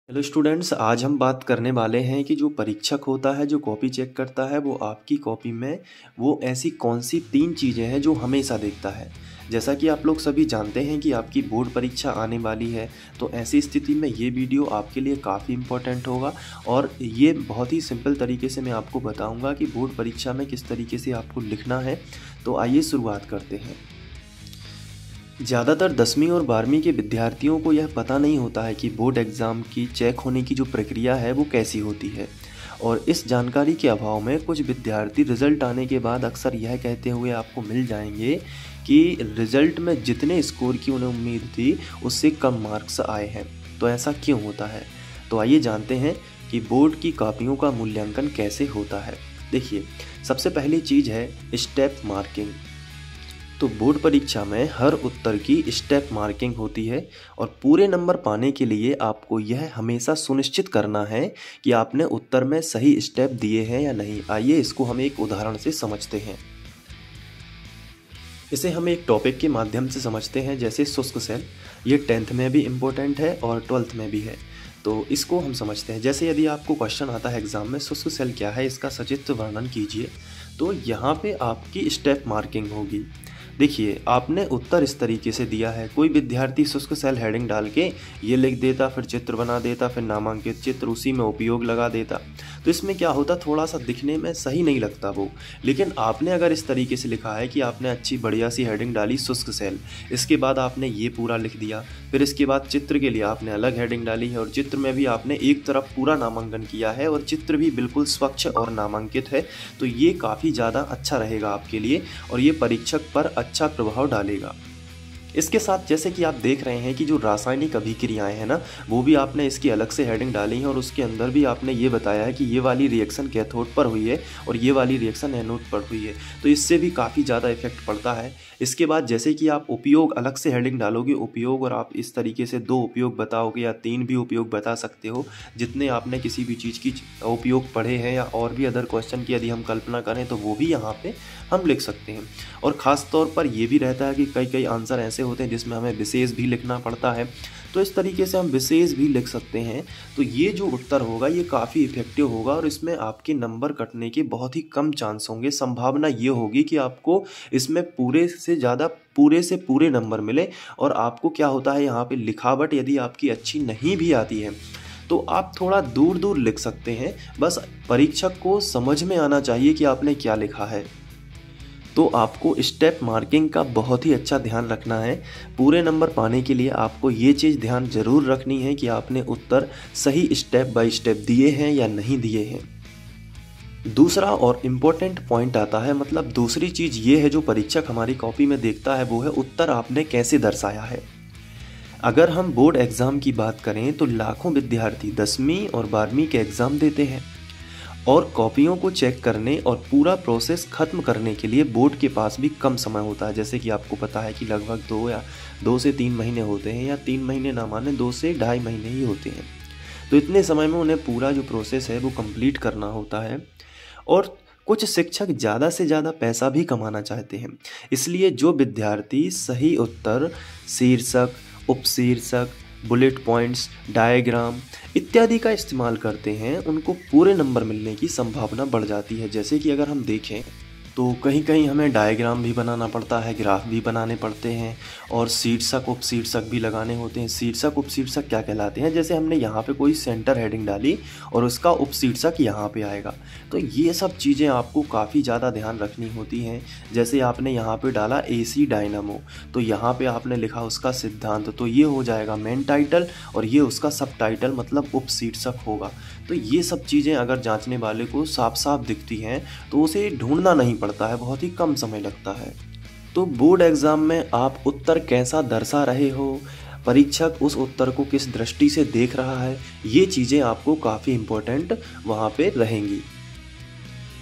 Hello students, आज हम बात करने वाले हैं कि जो परीक्षक होता है, जो कॉपी चेक करता है, वो आपकी कॉपी में वो ऐसी कौन सी 3 चीज़ें हैं जो हमेशा देखता है। जैसा कि आप लोग सभी जानते हैं कि आपकी बोर्ड परीक्षा आने वाली है, तो ऐसी स्थिति में ये वीडियो आपके लिए काफ़ी इम्पोर्टेंट होगा और ये बहुत ही सिंपल तरीके से मैं आपको बताऊँगा कि बोर्ड परीक्षा में किस तरीके से आपको लिखना है। तो आइए शुरुआत करते हैं। ज़्यादातर 10वीं और 12वीं के विद्यार्थियों को यह पता नहीं होता है कि बोर्ड एग्ज़ाम की चेक होने की जो प्रक्रिया है वो कैसी होती है, और इस जानकारी के अभाव में कुछ विद्यार्थी रिज़ल्ट आने के बाद अक्सर यह कहते हुए आपको मिल जाएंगे कि रिज़ल्ट में जितने स्कोर की उन्हें उम्मीद थी उससे कम मार्क्स आए हैं। तो ऐसा क्यों होता है? तो आइए जानते हैं कि बोर्ड की कॉपियों का मूल्यांकन कैसे होता है। देखिए, सबसे पहली चीज़ है स्टेप मार्किंग। तो बोर्ड परीक्षा में हर उत्तर की स्टेप मार्किंग होती है और पूरे नंबर पाने के लिए आपको यह हमेशा सुनिश्चित करना है कि आपने उत्तर में सही स्टेप दिए हैं या नहीं। आइए इसको हम एक उदाहरण से समझते हैं। इसे हम एक टॉपिक के माध्यम से समझते हैं, जैसे शुष्क सेल। ये 10th में भी इम्पोर्टेंट है और 12th में भी है, तो इसको हम समझते हैं। जैसे यदि आपको क्वेश्चन आता है एग्जाम में, शुष्क सेल क्या है, इसका सचित्र वर्णन कीजिए, तो यहाँ पे आपकी स्टेप मार्किंग होगी। देखिए, आपने उत्तर इस तरीके से दिया है। कोई विद्यार्थी शुष्क सेल हेडिंग डाल के ये लिख देता, फिर चित्र बना देता, फिर नामांकित चित्र, उसी में उपयोग लगा देता, तो इसमें क्या होता, थोड़ा सा दिखने में सही नहीं लगता वो। लेकिन आपने अगर इस तरीके से लिखा है कि आपने अच्छी बढ़िया सी हेडिंग डाली शुष्क सेल, इसके बाद आपने ये पूरा लिख दिया, फिर इसके बाद चित्र के लिए आपने अलग हेडिंग डाली है और चित्र में भी आपने एक तरफ पूरा नामांकन किया है और चित्र भी बिल्कुल स्वच्छ और नामांकित है, तो ये काफ़ी ज़्यादा अच्छा रहेगा आपके लिए और ये परीक्षक पर अच्छा प्रभाव डालेगा। इसके साथ जैसे कि आप देख रहे हैं कि जो रासायनिक अभिक्रियाएं हैं ना, वो भी आपने इसकी अलग से हेडिंग डाली है और उसके अंदर भी आपने ये बताया है कि ये वाली रिएक्शन कैथोड पर हुई है और ये वाली रिएक्शन एनोड पर हुई है, तो इससे भी काफ़ी ज़्यादा इफेक्ट पड़ता है। इसके बाद जैसे कि आप उपयोग अलग से हेडिंग डालोगे, उपयोग, और आप इस तरीके से 2 उपयोग बताओगे या 3 भी उपयोग बता सकते हो, जितने आपने किसी भी चीज़ की उपयोग पढ़े हैं, या और भी अदर क्वेश्चन की यदि हम कल्पना करें तो वो भी यहाँ पे हम लिख सकते हैं। और ख़ास तौर पर ये भी रहता है कि कई आंसर ऐसे होते हैं जिसमें हमें विशेष भी लिखना पड़ता है, तो इस तरीके से हम विशेष भी लिख सकते हैं। तो ये जो उत्तर होगा ये काफ़ी इफेक्टिव होगा और इसमें आपके नंबर कटने के बहुत ही कम चांस होंगे। संभावना ये होगी कि आपको इसमें पूरे से ज़्यादा पूरे से पूरे नंबर मिले। और आपको क्या होता है, यहाँ पे लिखावट यदि आपकी अच्छी नहीं भी आती है तो आप थोड़ा दूर दूर लिख सकते हैं, बस परीक्षक को समझ में आना चाहिए कि आपने क्या लिखा है। तो आपको स्टेप मार्किंग का बहुत ही अच्छा ध्यान रखना है। पूरे नंबर पाने के लिए आपको ये चीज़ ध्यान ज़रूर रखनी है कि आपने उत्तर सही स्टेप बाय स्टेप दिए हैं या नहीं दिए हैं। दूसरा और इम्पोर्टेंट पॉइंट आता है, मतलब दूसरी चीज़ ये है जो परीक्षक हमारी कॉपी में देखता है, वो है उत्तर आपने कैसे दर्शाया है। अगर हम बोर्ड एग्ज़ाम की बात करें तो लाखों विद्यार्थी 10वीं और 12वीं के एग्ज़ाम देते हैं और कॉपियों को चेक करने और पूरा प्रोसेस ख़त्म करने के लिए बोर्ड के पास भी कम समय होता है। जैसे कि आपको पता है कि लगभग 2 से 3 महीने होते हैं, या 3 महीने ना माने 2 से ढाई महीने ही होते हैं। तो इतने समय में उन्हें पूरा जो प्रोसेस है वो कंप्लीट करना होता है। और कुछ शिक्षक ज़्यादा से ज़्यादा पैसा भी कमाना चाहते हैं, इसलिए जो विद्यार्थी सही उत्तर, शीर्षक, उपशीर्षक, बुलेट पॉइंट्स, डायग्राम इत्यादि का इस्तेमाल करते हैं, उनको पूरे नंबर मिलने की संभावना बढ़ जाती है। जैसे कि अगर हम देखें तो कहीं कहीं हमें डायग्राम भी बनाना पड़ता है, ग्राफ भी बनाने पड़ते हैं और शीर्षक उपशीर्षक भी लगाने होते हैं। शीर्षक उपशीर्षक क्या कहलाते हैं, जैसे हमने यहाँ पे कोई सेंटर हेडिंग डाली और उसका उपशीर्षक यहाँ पे आएगा, तो ये सब चीज़ें आपको काफ़ी ज़्यादा ध्यान रखनी होती हैं। जैसे आपने यहाँ पे डाला AC डायनामो, तो यहाँ पे आपने लिखा उसका सिद्धांत, तो ये हो जाएगा मेन टाइटल और ये उसका सब टाइटल मतलब उपशीर्षक होगा। तो ये सब चीज़ें अगर जांचने वाले को साफ साफ दिखती हैं तो उसे ढूंढना नहीं पड़ता है, बहुत ही कम समय लगता है। तो बोर्ड एग्ज़ाम में आप उत्तर कैसा दर्शा रहे हो, परीक्षक उस उत्तर को किस दृष्टि से देख रहा है, ये चीज़ें आपको काफ़ी इम्पोर्टेंट वहाँ पे रहेंगी।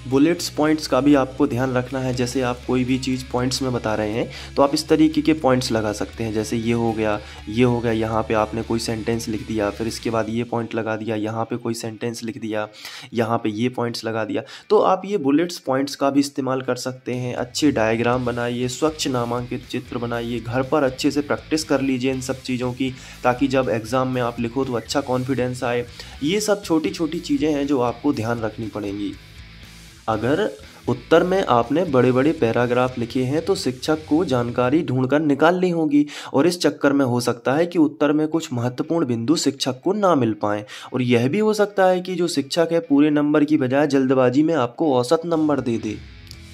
बुलेट्स पॉइंट्स का भी आपको ध्यान रखना है। जैसे आप कोई भी चीज़ पॉइंट्स में बता रहे हैं तो आप इस तरीके के पॉइंट्स लगा सकते हैं। जैसे ये हो गया, ये हो गया, यहाँ पे आपने कोई सेंटेंस लिख दिया, फिर इसके बाद ये पॉइंट लगा दिया, यहाँ पे कोई सेंटेंस लिख दिया, यहाँ पे ये पॉइंट्स लगा दिया। तो आप ये बुलेट्स पॉइंट्स का भी इस्तेमाल कर सकते हैं। अच्छे डायग्राम बनाइए, स्वच्छ नामांकित चित्र बनाइए, घर पर अच्छे से प्रैक्टिस कर लीजिए इन सब चीज़ों की, ताकि जब एग्ज़ाम में आप लिखो तो अच्छा कॉन्फिडेंस आए। ये सब छोटी छोटी चीज़ें हैं जो आपको ध्यान रखनी पड़ेंगी। अगर उत्तर में आपने बड़े बड़े पैराग्राफ लिखे हैं तो शिक्षक को जानकारी ढूंढकर निकालनी होगी, और इस चक्कर में हो सकता है कि उत्तर में कुछ महत्वपूर्ण बिंदु शिक्षक को ना मिल पाएँ। और यह भी हो सकता है कि जो शिक्षक है पूरे नंबर की बजाय जल्दबाजी में आपको औसत नंबर दे दे।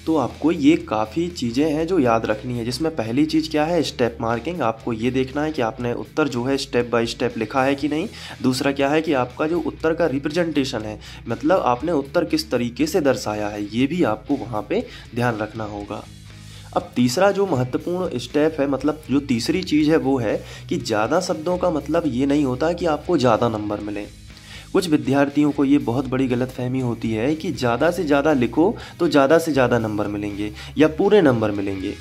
तो आपको ये काफ़ी चीज़ें हैं जो याद रखनी है, जिसमें पहली चीज़ क्या है, स्टेप मार्किंग। आपको ये देखना है कि आपने उत्तर जो है स्टेप बाय स्टेप लिखा है कि नहीं। दूसरा क्या है कि आपका जो उत्तर का रिप्रेजेंटेशन है, मतलब आपने उत्तर किस तरीके से दर्शाया है, ये भी आपको वहाँ पे ध्यान रखना होगा। अब तीसरा जो महत्वपूर्ण स्टेप है, मतलब जो तीसरी चीज़ है, वो है कि ज़्यादा शब्दों का मतलब ये नहीं होता कि आपको ज़्यादा नंबर मिले। कुछ विद्यार्थियों को ये बहुत बड़ी गलतफहमी होती है कि ज़्यादा से ज़्यादा लिखो तो ज़्यादा से ज़्यादा नंबर मिलेंगे या पूरे नंबर मिलेंगे।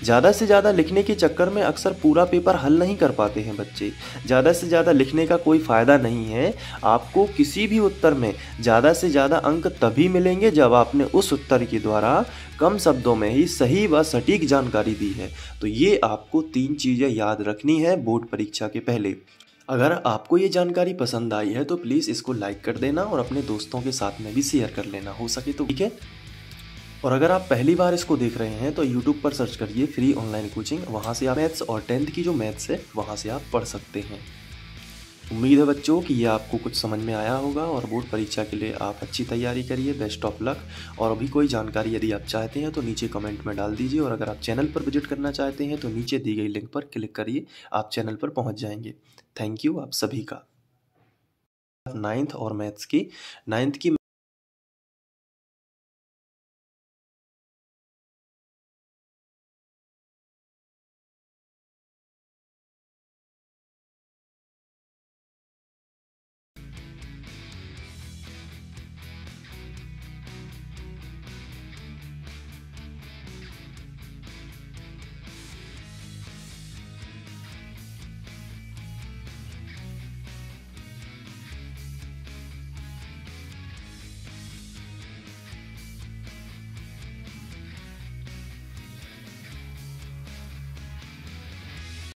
ज़्यादा से ज़्यादा लिखने के चक्कर में अक्सर पूरा पेपर हल नहीं कर पाते हैं बच्चे। ज़्यादा से ज़्यादा लिखने का कोई फ़ायदा नहीं है। आपको किसी भी उत्तर में ज़्यादा से ज़्यादा अंक तभी मिलेंगे जब आपने उस उत्तर के द्वारा कम शब्दों में ही सही व सटीक जानकारी दी है। तो ये आपको 3 चीज़ें याद रखनी है बोर्ड परीक्षा के पहले। अगर आपको ये जानकारी पसंद आई है तो प्लीज़ इसको लाइक कर देना और अपने दोस्तों के साथ में भी शेयर कर लेना, हो सके तो, ठीक है। और अगर आप पहली बार इसको देख रहे हैं तो यूट्यूब पर सर्च करिए फ्री ऑनलाइन कोचिंग, वहाँ से आप मैथ्स और 10th की जो मैथ्स है वहाँ से आप पढ़ सकते हैं। उम्मीद है बच्चों कि ये आपको कुछ समझ में आया होगा और बोर्ड परीक्षा के लिए आप अच्छी तैयारी करिए। Best of luck. और अभी कोई जानकारी यदि आप चाहते हैं तो नीचे कमेंट में डाल दीजिए, और अगर आप चैनल पर विजिट करना चाहते हैं तो नीचे दी गई लिंक पर क्लिक करिए, आप चैनल पर पहुंच जाएंगे। थैंक यू आप सभी का। 9th और मैथ्स की 9th की